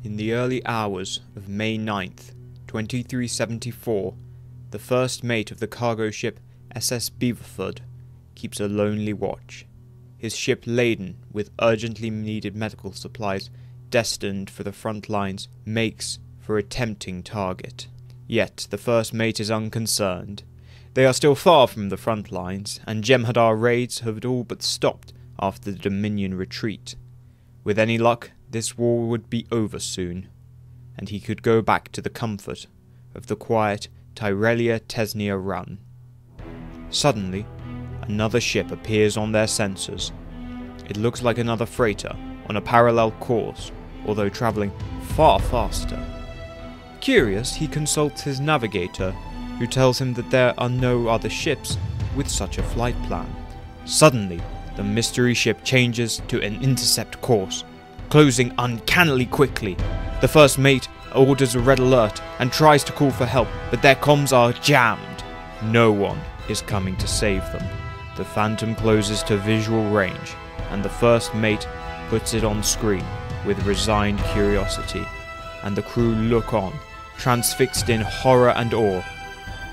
In the early hours of May 9th, 2374, the first mate of the cargo ship SS Beaverford keeps a lonely watch, his ship laden with urgently needed medical supplies destined for the front lines makes for a tempting target. Yet the first mate is unconcerned. They are still far from the front lines, and Jem'Hadar raids have all but stopped after the Dominion retreat. With any luck, this war would be over soon, and he could go back to the comfort of the quiet Tyrelia Tesnia run. Suddenly, another ship appears on their sensors. It looks like another freighter on a parallel course, although travelling far faster. Curious, he consults his navigator, who tells him that there are no other ships with such a flight plan. Suddenly, the mystery ship changes to an intercept course, closing uncannily quickly. The first mate orders a red alert and tries to call for help, but their comms are jammed. No one is coming to save them. The Phantom closes to visual range, and the first mate puts it on screen with resigned curiosity, and the crew look on, transfixed in horror and awe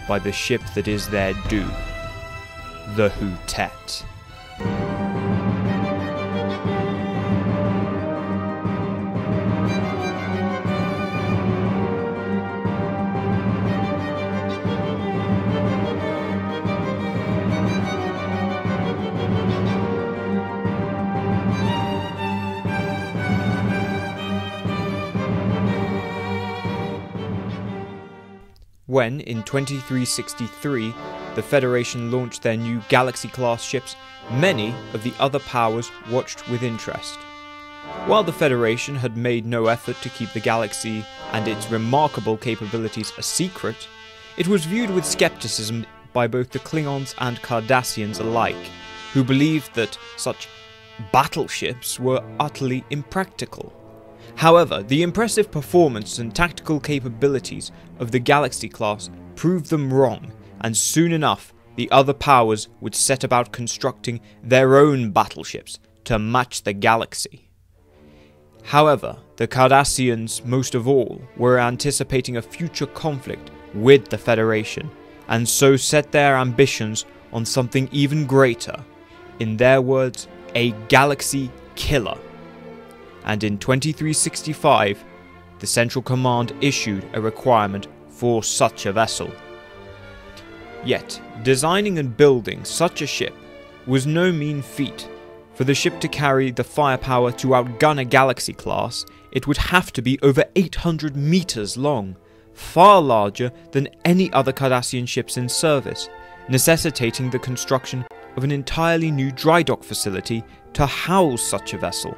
by the ship that is their due, the Hutet. When, in 2363, the Federation launched their new Galaxy-class ships, many of the other powers watched with interest. While the Federation had made no effort to keep the Galaxy and its remarkable capabilities a secret, it was viewed with skepticism by both the Klingons and Cardassians alike, who believed that such battleships were utterly impractical. However, the impressive performance and tactical capabilities of the Galaxy class proved them wrong, and soon enough the other powers would set about constructing their own battleships to match the Galaxy. However, the Cardassians, most of all, were anticipating a future conflict with the Federation, and so set their ambitions on something even greater. In their words, a Galaxy killer. And in 2365, the Central Command issued a requirement for such a vessel. Yet, designing and building such a ship was no mean feat. For the ship to carry the firepower to outgun a Galaxy class, it would have to be over 800 meters long, far larger than any other Cardassian ships in service, necessitating the construction of an entirely new dry dock facility to house such a vessel.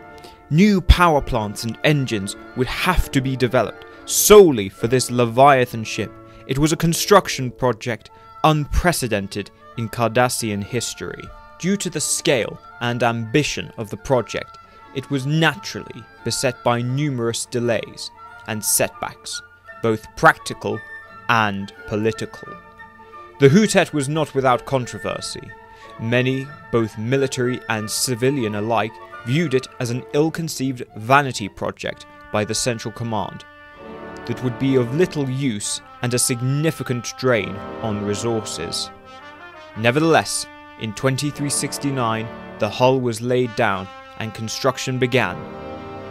New power plants and engines would have to be developed solely for this Leviathan ship. It was a construction project unprecedented in Cardassian history. Due to the scale and ambition of the project, it was naturally beset by numerous delays and setbacks, both practical and political. The Hutet was not without controversy. Many, both military and civilian alike, viewed it as an ill-conceived vanity project by the Central Command that would be of little use and a significant drain on resources. Nevertheless, in 2369, the hull was laid down and construction began.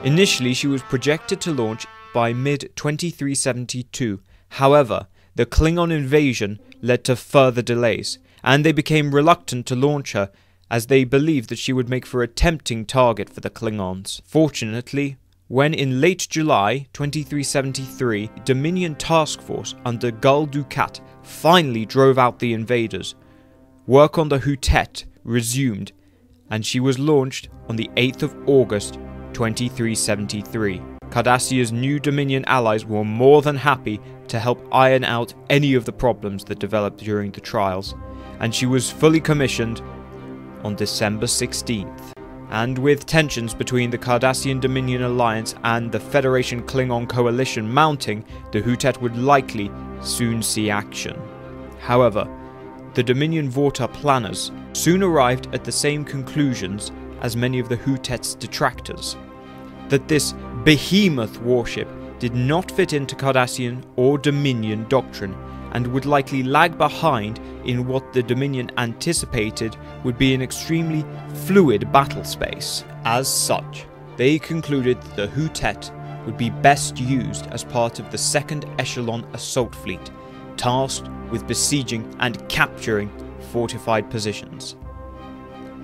Initially, she was projected to launch by mid-2372. However, the Klingon invasion led to further delays, and they became reluctant to launch her, as they believed that she would make for a tempting target for the Klingons. Fortunately, when in late July 2373, Dominion Task Force under Gul Dukat finally drove out the invaders, work on the Hutet resumed, and she was launched on the 8th of August 2373. Cardassia's new Dominion allies were more than happy to help iron out any of the problems that developed during the trials, and she was fully commissioned on December 16th. And with tensions between the Cardassian Dominion Alliance and the Federation Klingon Coalition mounting, the Hutet would likely soon see action. However, the Dominion Vorta planners soon arrived at the same conclusions as many of the Hutet's detractors. that this behemoth warship did not fit into Cardassian or Dominion doctrine and would likely lag behind in what the Dominion anticipated would be an extremely fluid battlespace. As such, they concluded that the Hutet would be best used as part of the second echelon assault fleet, tasked with besieging and capturing fortified positions.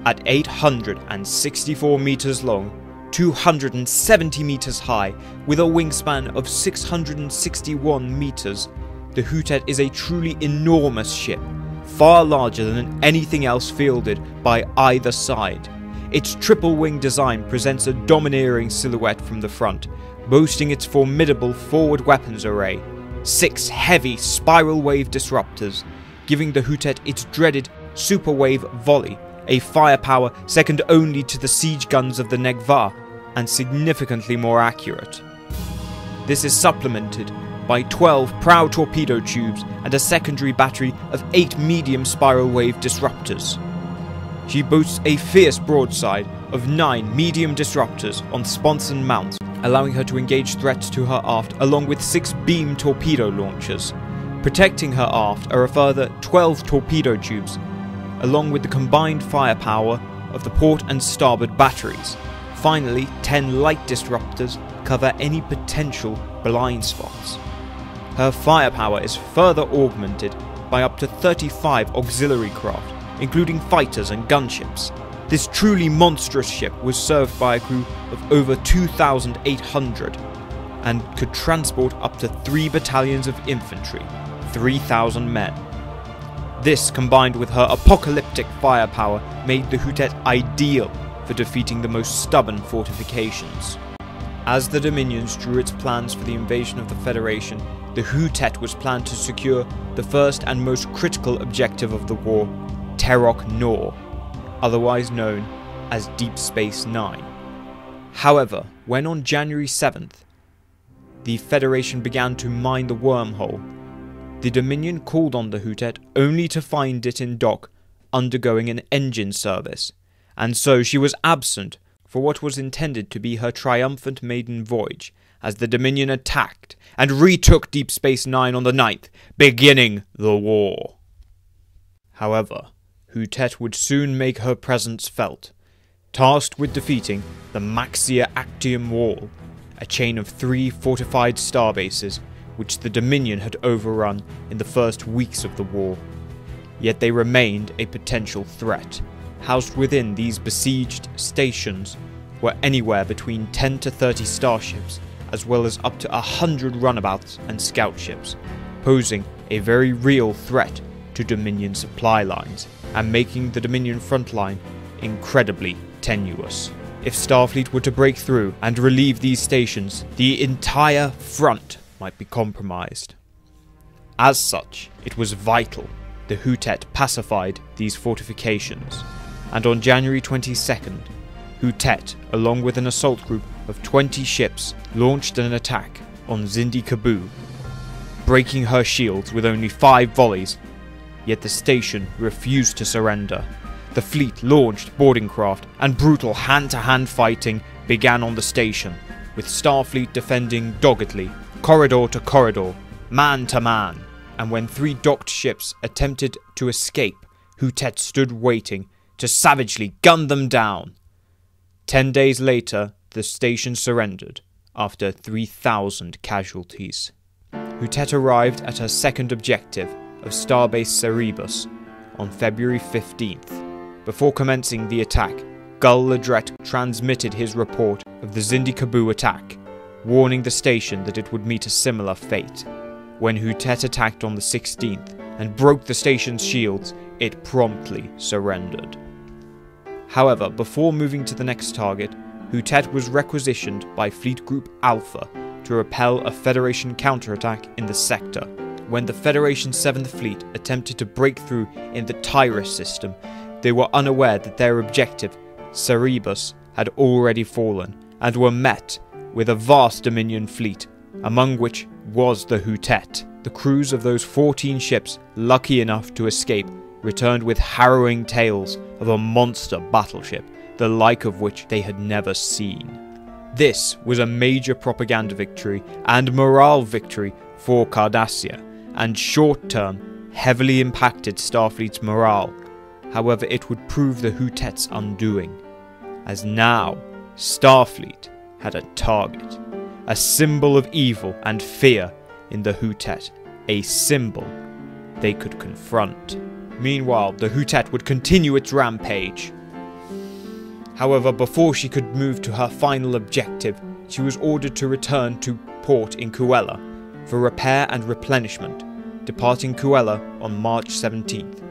At 864 meters long, 270 meters high, with a wingspan of 661 meters, the Hutet is a truly enormous ship, far larger than anything else fielded by either side. Its triple-wing design presents a domineering silhouette from the front, boasting its formidable forward weapons array, 6 heavy spiral wave disruptors, giving the Hutet its dreaded super wave volley, a firepower second only to the siege guns of the Negva, and significantly more accurate. This is supplemented by 12 prow torpedo tubes and a secondary battery of 8 medium spiral wave disruptors. She boasts a fierce broadside of 9 medium disruptors on sponson mounts, allowing her to engage threats to her aft along with 6 beam torpedo launchers. Protecting her aft are a further 12 torpedo tubes, along with the combined firepower of the port and starboard batteries. Finally, 10 light disruptors cover any potential blind spots. Her firepower is further augmented by up to 35 auxiliary craft, including fighters and gunships. This truly monstrous ship was served by a crew of over 2,800 and could transport up to 3 battalions of infantry, 3,000 men. This, combined with her apocalyptic firepower, made the Hutet ideal for defeating the most stubborn fortifications. As the Dominions drew its plans for the invasion of the Federation, the Hutet was planned to secure the first and most critical objective of the war, Terok Nor, otherwise known as Deep Space Nine. However, when on January 7th, the Federation began to mine the wormhole, the Dominion called on the Hutet only to find it in dock undergoing an engine service, and so she was absent for what was intended to be her triumphant maiden voyage, as the Dominion attacked and retook Deep Space Nine on the 9th, beginning the war. However, Hutet would soon make her presence felt, tasked with defeating the Maxia Actium Wall, a chain of 3 fortified starbases which the Dominion had overrun in the first weeks of the war. Yet they remained a potential threat. Housed within these besieged stations were anywhere between 10 to 30 starships, as well as up to 100 runabouts and scout ships, posing a very real threat to Dominion supply lines, and making the Dominion front line incredibly tenuous. If Starfleet were to break through and relieve these stations, the entire front might be compromised. As such, it was vital the Hutet pacified these fortifications, and on January 22nd, Hutet, along with an assault group of 20 ships, launched an attack on Zindi Kabu, breaking her shields with only 5 volleys, yet the station refused to surrender. The fleet launched boarding craft, and brutal hand-to-hand fighting began on the station, with Starfleet defending doggedly, corridor to corridor, man to man, and when 3 docked ships attempted to escape, Hutet stood waiting to savagely gun them down. 10 days later, the station surrendered, after 3,000 casualties. Hutet arrived at her second objective of Starbase Cerberus on February 15th. Before commencing the attack, Gul Ladret transmitted his report of the Zindi Kabu attack, warning the station that it would meet a similar fate. When Hutet attacked on the 16th and broke the station's shields, it promptly surrendered. However, before moving to the next target, Hutet was requisitioned by Fleet Group Alpha to repel a Federation counterattack in the sector. When the Federation's 7th Fleet attempted to break through in the Tyrus system, they were unaware that their objective, Cerberus, had already fallen, and were met with a vast Dominion fleet, among which was the Hutet. The crews of those 14 ships, lucky enough to escape, returned with harrowing tales of a monster battleship, the like of which they had never seen. This was a major propaganda victory and morale victory for Cardassia, and short-term heavily impacted Starfleet's morale. However, it would prove the Hutet's undoing, as now Starfleet had a target, a symbol of evil and fear in the Hutet, a symbol they could confront. Meanwhile, the Hutet would continue its rampage. However, before she could move to her final objective, she was ordered to return to port in Kuela for repair and replenishment, departing Kuela on March 17th.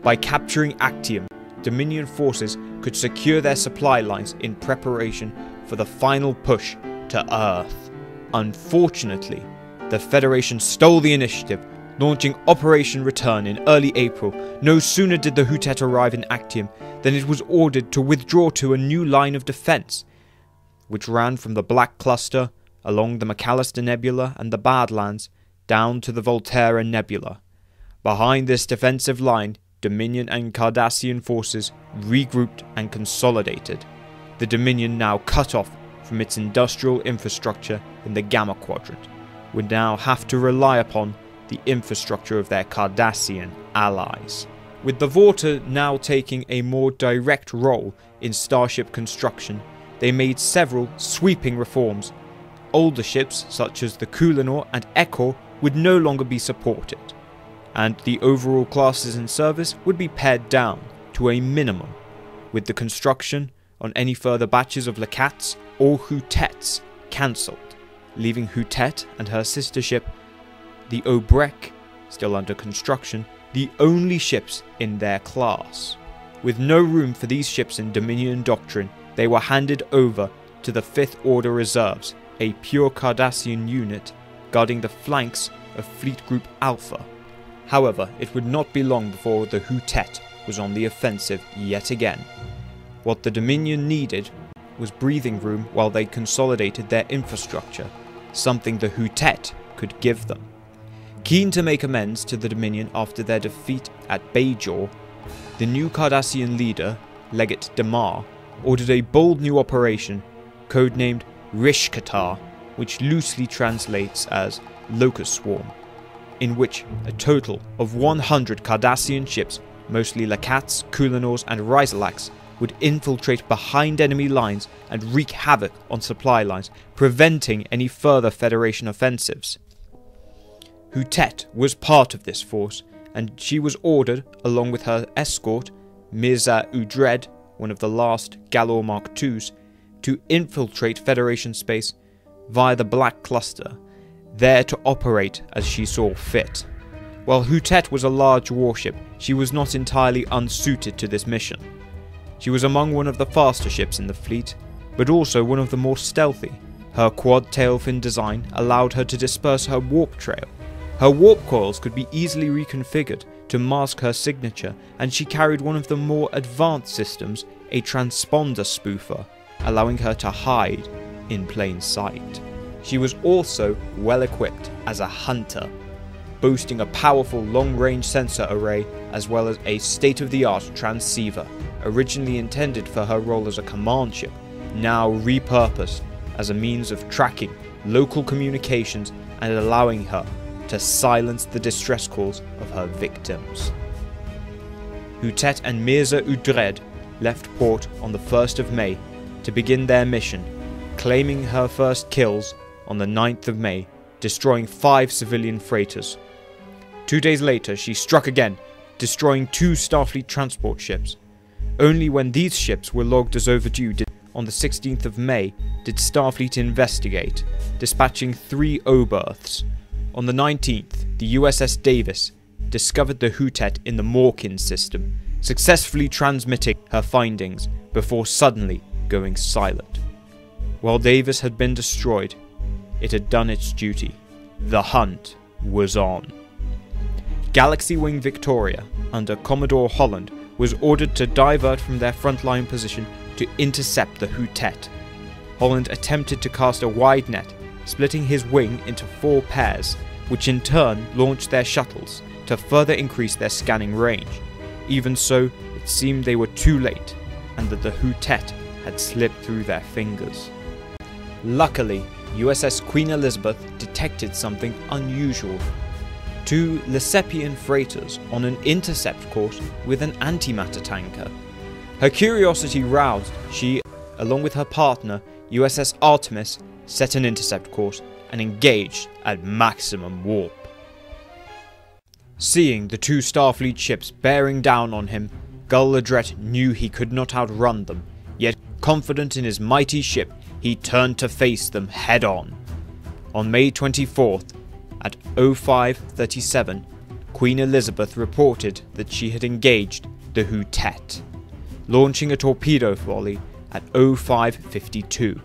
By capturing Actium, Dominion forces could secure their supply lines in preparation for the final push to Earth. Unfortunately, the Federation stole the initiative, launching Operation Return in early April. No sooner did the Hutet arrive in Actium than it was ordered to withdraw to a new line of defense, which ran from the Black Cluster along the McAllister Nebula and the Badlands down to the Volterra Nebula. Behind this defensive line, Dominion and Cardassian forces regrouped and consolidated. The Dominion, now cut off from its industrial infrastructure in the Gamma Quadrant, would now have to rely upon the infrastructure of their Cardassian allies. With the Vorta now taking a more direct role in starship construction, they made several sweeping reforms. Older ships such as the Kulanor and Ekor would no longer be supported, and the overall classes in service would be pared down to a minimum, with the construction on any further batches of Lakats or Hutets cancelled, leaving Hutet and her sister ship, the Obrek, still under construction, the only ships in their class. With no room for these ships in Dominion doctrine, they were handed over to the Fifth Order Reserves, a pure Cardassian unit guarding the flanks of Fleet Group Alpha. However, it would not be long before the Hutet was on the offensive yet again. What the Dominion needed was breathing room while they consolidated their infrastructure, something the Hutet could give them. Keen to make amends to the Dominion after their defeat at Bajor, the new Cardassian leader, Legate Damar, ordered a bold new operation, codenamed Rishkatar, which loosely translates as Locust Swarm, in which a total of 100 Cardassian ships, mostly Lakats, Kulanors and Ryzalaks, would infiltrate behind enemy lines and wreak havoc on supply lines, preventing any further Federation offensives. Hutet was part of this force, and she was ordered, along with her escort, Mirza Udred, one of the last Galor Mark IIs, to infiltrate Federation space via the Black Cluster, there to operate as she saw fit. While Hutet was a large warship, she was not entirely unsuited to this mission. She was among one of the faster ships in the fleet, but also one of the more stealthy. Her quad tail fin design allowed her to disperse her warp trail. Her warp coils could be easily reconfigured to mask her signature, and she carried one of the more advanced systems, a transponder spoofer, allowing her to hide in plain sight. She was also well equipped as a hunter, boasting a powerful long-range sensor array as well as a state-of-the-art transceiver, originally intended for her role as a command ship, now repurposed as a means of tracking local communications and allowing her to silence the distress calls of her victims. Hutet and Mirza Udred left port on the 1st of May to begin their mission, claiming her first kills on the 9th of May, destroying 5 civilian freighters. 2 days later, she struck again, destroying 2 Starfleet transport ships. Only when these ships were logged as overdue on the 16th of May did Starfleet investigate, dispatching 3 O-berths. On the 19th, the USS Davis discovered the Hutet in the Morkin system, successfully transmitting her findings before suddenly going silent. While Davis had been destroyed, it had done its duty. The hunt was on. Galaxy Wing Victoria, under Commodore Holland, was ordered to divert from their frontline position to intercept the Hutet. Holland attempted to cast a wide net, splitting his wing into 4 pairs, which in turn launched their shuttles to further increase their scanning range. Even so, it seemed they were too late, and that the Hutet had slipped through their fingers. Luckily, USS Queen Elizabeth detected something unusual. Two Lessepian freighters on an intercept course with an antimatter tanker. Her curiosity roused, she, along with her partner, USS Artemis, set an intercept course and engaged at maximum warp. Seeing the two Starfleet ships bearing down on him, Gul Ladret knew he could not outrun them, yet confident in his mighty ship, he turned to face them head-on. On May 24th, at 05:37, Queen Elizabeth reported that she had engaged the Hutet, launching a torpedo volley at 05:52,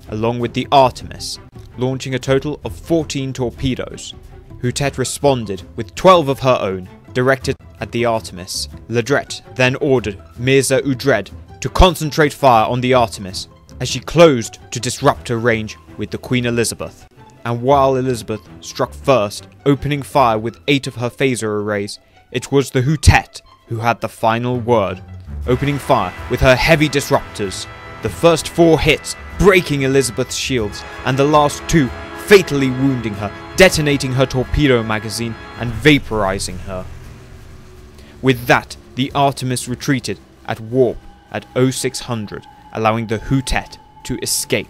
along with the Artemis, launching a total of 14 torpedoes. Hutet responded with 12 of her own, directed at the Artemis. Ladret then ordered Mirza Udred to concentrate fire on the Artemis, as she closed to disrupt her range with the Queen Elizabeth. And while Elizabeth struck first, opening fire with 8 of her phaser arrays, it was the Hutet who had the final word, opening fire with her heavy disruptors. The first 4 hits breaking Elizabeth's shields, and the last 2 fatally wounding her, detonating her torpedo magazine and vaporizing her. With that, the Artemis retreated at warp at 0600, allowing the Hutet to escape.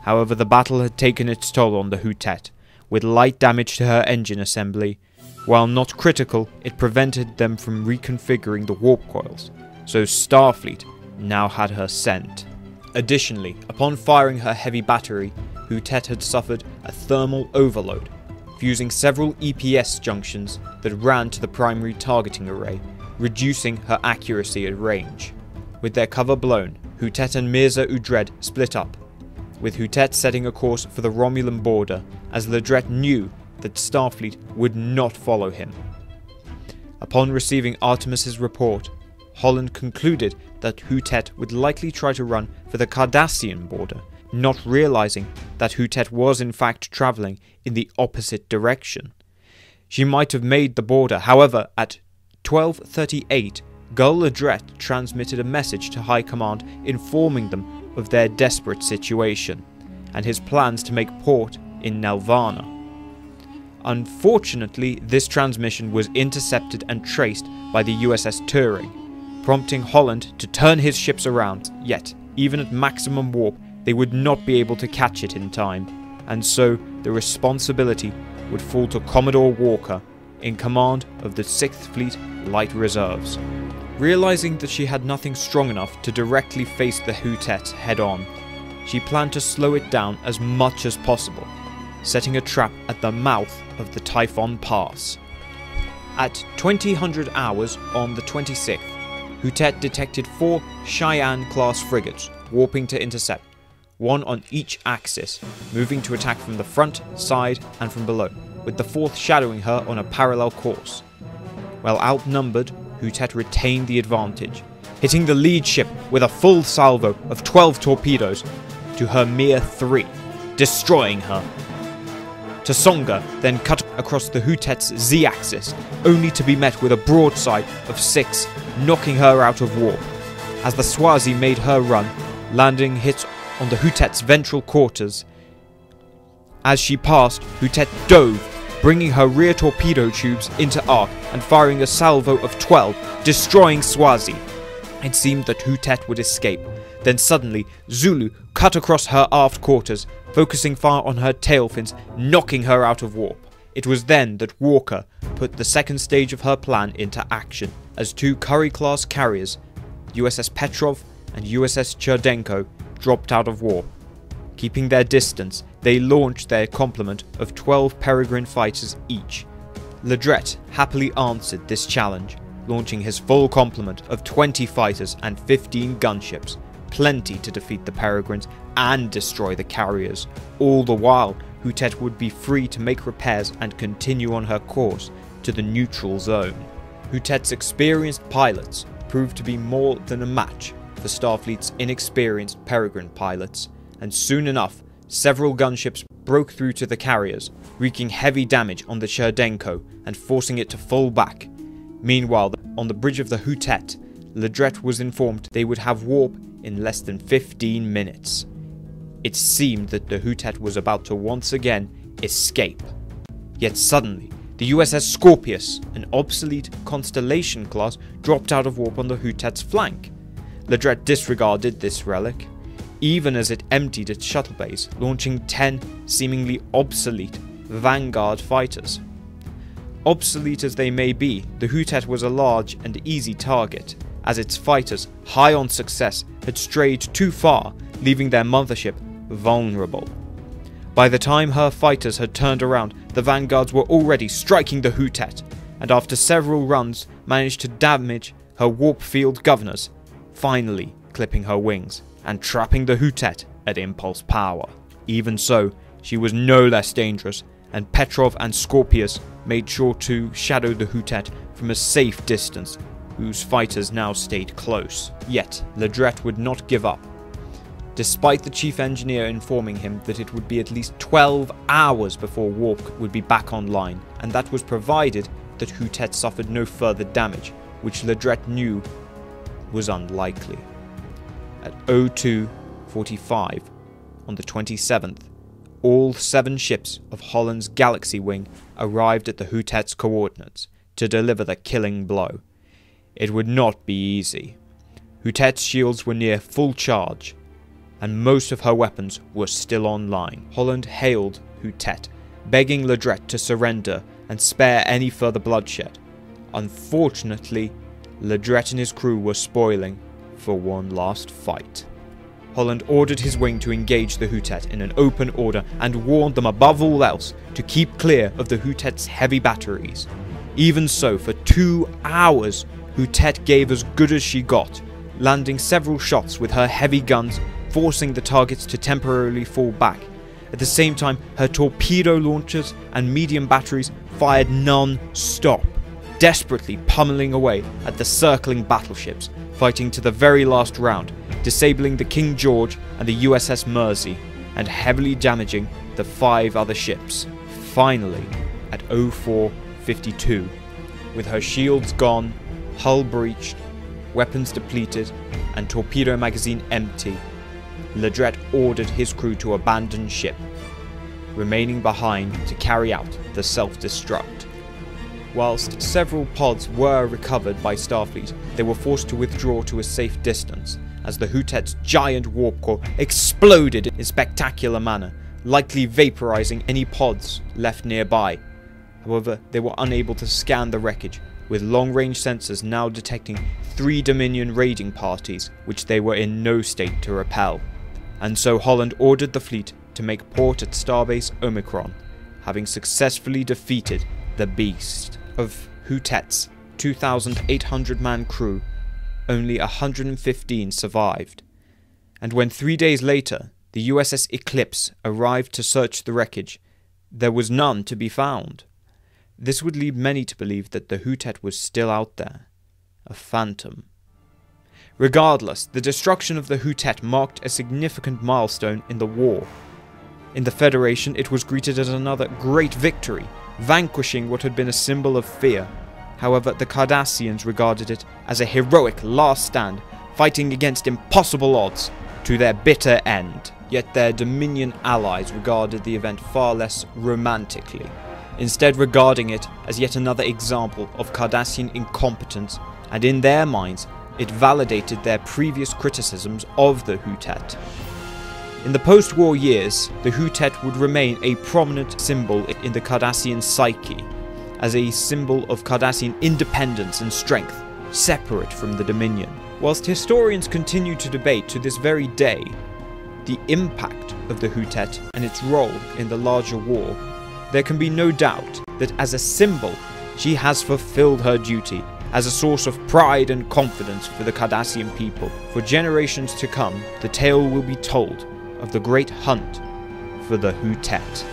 However, the battle had taken its toll on the Hutet, with light damage to her engine assembly. While not critical, it prevented them from reconfiguring the warp coils, so Starfleet now had her sent. Additionally, upon firing her heavy battery, Hutet had suffered a thermal overload, fusing several EPS junctions that ran to the primary targeting array, reducing her accuracy at range. With their cover blown, Hutet and Mirza Udred split up, with Hutet setting a course for the Romulan border, as Ladret knew that Starfleet would not follow him. Upon receiving Artemis's report, Holland concluded that Hutet would likely try to run for the Cardassian border, not realizing that Hutet was in fact travelling in the opposite direction. She might have made the border, however, at 12:38, Gul Ladret transmitted a message to High Command informing them of their desperate situation, and his plans to make port in Nelvana. Unfortunately, this transmission was intercepted and traced by the USS Turing, prompting Holland to turn his ships around, yet, even at maximum warp, they would not be able to catch it in time, and so the responsibility would fall to Commodore Walker, in command of the 6th Fleet Light Reserves. Realizing that she had nothing strong enough to directly face the Hutet head-on, she planned to slow it down as much as possible, setting a trap at the mouth of the Typhon Pass. At 2000 hours on the 26th, Hutet detected 4 Cheyenne-class frigates warping to intercept, one on each axis, moving to attack from the front, side, and from below, with the 4th shadowing her on a parallel course. While outnumbered, Hutet retained the advantage, hitting the lead ship with a full salvo of 12 torpedoes to her mere 3, destroying her. Tsonga then cut across the Hutet's Z-axis, only to be met with a broadside of 6, knocking her out of warp. As the Swazi made her run, landing hits on the Hutet's ventral quarters. As she passed, Hutet dove, bringing her rear torpedo tubes into arc and firing a salvo of 12, destroying Swazi. It seemed that Hutet would escape. Then suddenly, Zulu cut across her aft quarters, focusing fire on her tail fins, knocking her out of warp. It was then that Walker put the second stage of her plan into action, as 2 Curry-class carriers, USS Petrov and USS Cherdenko, dropped out of warp. Keeping their distance, they launched their complement of 12 Peregrine fighters each. Ladret happily answered this challenge, launching his full complement of 20 fighters and 15 gunships, plenty to defeat the Peregrines and destroy the carriers. All the while, Hutet would be free to make repairs and continue on her course to the neutral zone. Hutet's experienced pilots proved to be more than a match for Starfleet's inexperienced Peregrine pilots, and soon enough, several gunships broke through to the carriers, wreaking heavy damage on the Cherdenko and forcing it to fall back. Meanwhile, on the bridge of the Hutet, Ladret was informed they would have warp in less than 15 minutes. It seemed that the Hutet was about to once again escape. Yet suddenly, the USS Scorpius, an obsolete Constellation class, dropped out of warp on the Hutet's flank. Ledret disregarded this relic, even as it emptied its shuttle bays, launching 10 seemingly obsolete Vanguard fighters. Obsolete as they may be, the Hutet was a large and easy target, as its fighters, high on success, had strayed too far, leaving their mothership vulnerable. By the time her fighters had turned around, the Vanguards were already striking the Hutet, and after several runs managed to damage her warp field governors, finally clipping her wings and trapping the Hutet at impulse power. Even so, she was no less dangerous, and Petrov and Scorpius made sure to shadow the Hutet from a safe distance, whose fighters now stayed close. Yet, Ledret would not give up. Despite the chief engineer informing him that it would be at least 12 hours before warp would be back online, and that was provided that Hutet suffered no further damage, which Ledret knew was unlikely. At 02:45 on the 27th, all 7 ships of Holland's Galaxy Wing arrived at the Hutet's coordinates to deliver the killing blow. It would not be easy. Hutet's shields were near full charge, and most of her weapons were still online. Holland hailed Hutet, begging Ledret to surrender and spare any further bloodshed. Unfortunately, Ledret and his crew were spoiling for one last fight. Holland ordered his wing to engage the Hutet in an open order and warned them above all else to keep clear of the Hutet's heavy batteries. Even so, for 2 hours, Hutet gave as good as she got, landing several shots with her heavy guns, forcing the targets to temporarily fall back. At the same time, her torpedo launchers and medium batteries fired non-stop, desperately pummeling away at the circling battleships, fighting to the very last round, disabling the King George and the USS Mersey, and heavily damaging the 5 other ships. Finally, at 04:52, with her shields gone, hull breached, weapons depleted, and torpedo magazine empty, Ledret ordered his crew to abandon ship, remaining behind to carry out the self-destruct. Whilst several pods were recovered by Starfleet, they were forced to withdraw to a safe distance, as the Hutet's giant warp core exploded in spectacular manner, likely vaporizing any pods left nearby. However, they were unable to scan the wreckage, with long-range sensors now detecting 3 Dominion raiding parties, which they were in no state to repel. And so Holland ordered the fleet to make port at Starbase Omicron, having successfully defeated the Beast. Of Hutet's 2,800-man crew, only 115 survived. And when 3 days later the USS Eclipse arrived to search the wreckage, there was none to be found. This would lead many to believe that the Hutet was still out there, a phantom. Regardless, the destruction of the Hutet marked a significant milestone in the war. In the Federation, it was greeted as another great victory, vanquishing what had been a symbol of fear. However, the Cardassians regarded it as a heroic last stand, fighting against impossible odds to their bitter end. Yet their Dominion allies regarded the event far less romantically, instead regarding it as yet another example of Cardassian incompetence, and in their minds, it validated their previous criticisms of the Hutet. In the post-war years, the Hutet would remain a prominent symbol in the Cardassian psyche, as a symbol of Cardassian independence and strength, separate from the Dominion. Whilst historians continue to debate to this very day the impact of the Hutet and its role in the larger war, there can be no doubt that as a symbol, she has fulfilled her duty as a source of pride and confidence for the Cardassian people. For generations to come, the tale will be told of the great hunt for the Hutet.